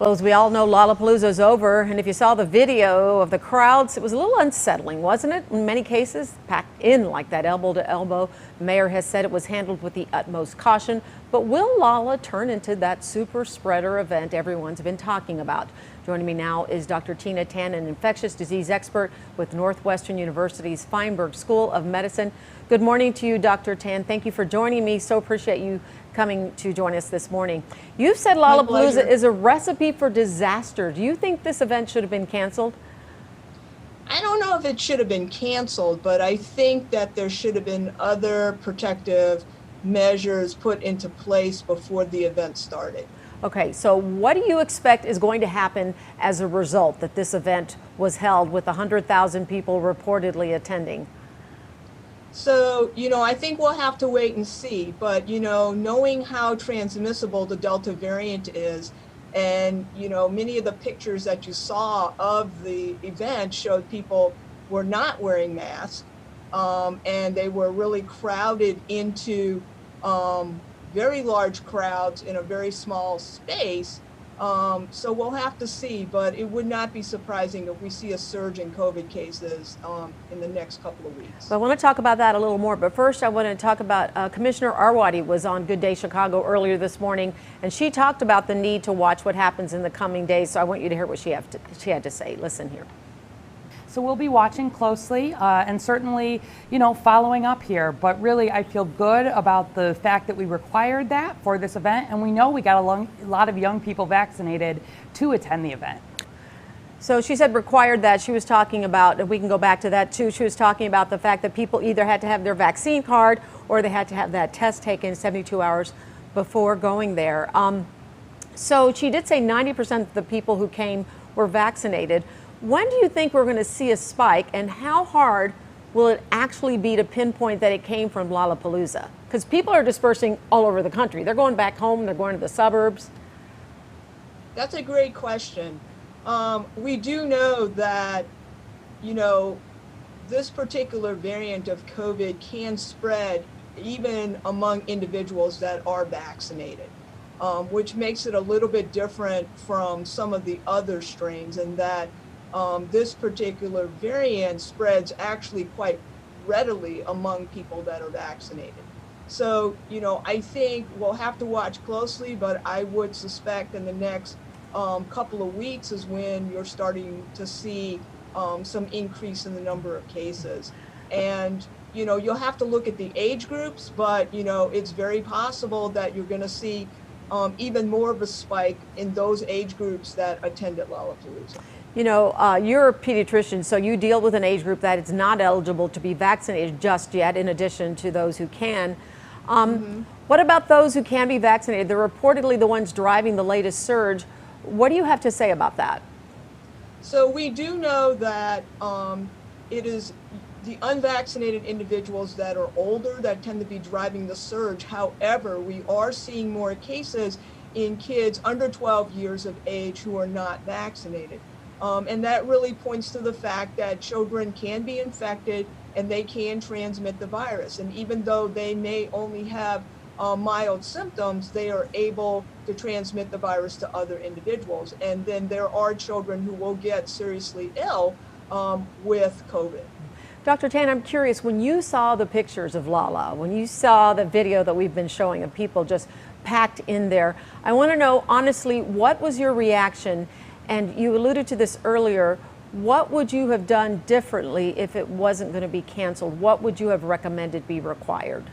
Well, as we all know, Lollapalooza is over, and if you saw the video of the crowds, it was a little unsettling, wasn't it? In many cases, packed in like that, elbow to elbow. The mayor has said it was handled with the utmost caution, but will Lolla turn into that super spreader event everyone's been talking about? Joining me now is Dr. Tina Tan, an infectious disease expert with Northwestern University's Feinberg School of Medicine. Good morning to you, Dr. Tan. Thank you for joining me. So appreciate you coming to join us this morning. You've said Lollapalooza is a recipe for disaster. Do you think this event should have been canceled? I don't know if it should have been canceled, but I think that there should have been other protective measures put into place before the event started. Okay, so what do you expect is going to happen as a result that this event was held with 100,000 people reportedly attending? So, I think we'll have to wait and see, but, knowing how transmissible the Delta variant is, and, many of the pictures that you saw of the event showed people were not wearing masks, and they were really crowded into very large crowds in a very small space. So we'll have to see, but it would not be surprising if we see a surge in COVID cases in the next couple of weeks. Well, I want to talk about that a little more, but first I want to talk about Commissioner Arwady was on Good Day Chicago earlier this morning, and she talked about the need to watch what happens in the coming days. So I want you to hear what she had to say. Listen here. So we'll be watching closely and certainly, following up here. But really, I feel good about the fact that we required that for this event. And we know we got a lot of young people vaccinated to attend the event. So she said required that. She was talking about, and we can go back to that too, she was talking about the fact that people either had to have their vaccine card or they had to have that test taken 72 hours before going there. So she did say 90% of the people who came were vaccinated. When do you think we're going to see a spike, and how hard will it actually be to pinpoint that it came from Lollapalooza? Because people are dispersing all over the country. They're going back home, they're going to the suburbs. That's a great question. We do know that, this particular variant of COVID can spread even among individuals that are vaccinated, which makes it a little bit different from some of the other strains, in that this particular variant spreads actually quite readily among people that are vaccinated. So, I think we'll have to watch closely, but I would suspect in the next couple of weeks is when you're starting to see some increase in the number of cases. And, you'll have to look at the age groups, but, it's very possible that you're going to see even more of a spike in those age groups that attended Lollapalooza. You're a pediatrician, so you deal with an age group that is not eligible to be vaccinated just yet, in addition to those who can. What about those who can be vaccinated? They're reportedly the ones driving the latest surge. What do you have to say about that? So we do know that it is the unvaccinated individuals that are older that tend to be driving the surge. However, we are seeing more cases in kids under 12 years of age who are not vaccinated. And that really points to the fact that children can be infected and they can transmit the virus. And even though they may only have mild symptoms, they are able to transmit the virus to other individuals. And then there are children who will get seriously ill with COVID. Dr. Tan, I'm curious, when you saw the pictures of Lolla, when you saw the video that we've been showing of people just packed in there, I want to know, honestly, what was your reaction? And you alluded to this earlier. What would you have done differently if it wasn't going to be canceled? What would you have recommended be required?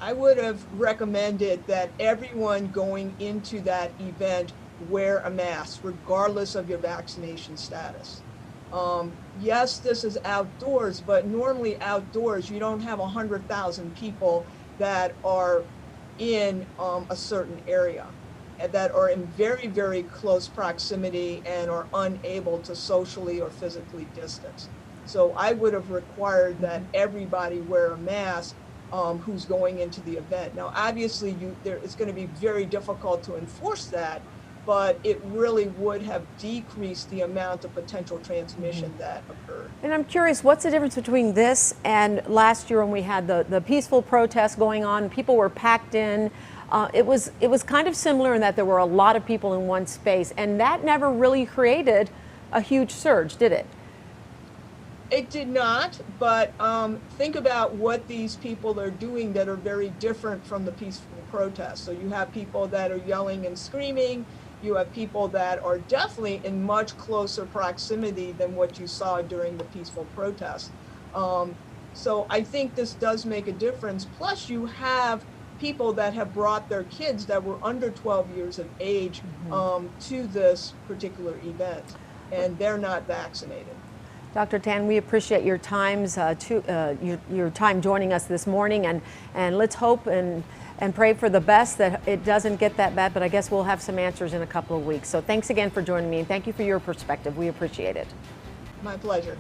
I would have recommended that everyone going into that event wear a mask, regardless of your vaccination status. Yes, this is outdoors, but normally outdoors, you don't have 100,000 people that are in a certain area, that are in very, very close proximity and are unable to socially or physically distance. So I would have required that everybody wear a mask who's going into the event. Now, obviously, it's going to be very difficult to enforce that, but it really would have decreased the amount of potential transmission that occurred. And I'm curious, what's the difference between this and last year when we had the peaceful protests going on? People were packed in. it was kind of similar in that there were a lot of people in one space, and that never really created a huge surge, did it? It did not, but think about what these people are doing that are very different from the peaceful protests. So you have people that are yelling and screaming. You have people that are definitely in much closer proximity than what you saw during the peaceful protests. So I think this does make a difference. Plus, you have people that have brought their kids that were under 12 years of age to this particular event, and they're not vaccinated. Dr. Tan, we appreciate your your time joining us this morning, and let's hope and pray for the best that it doesn't get that bad, but I guess we'll have some answers in a couple of weeks. So thanks again for joining me, and thank you for your perspective. We appreciate it. My pleasure.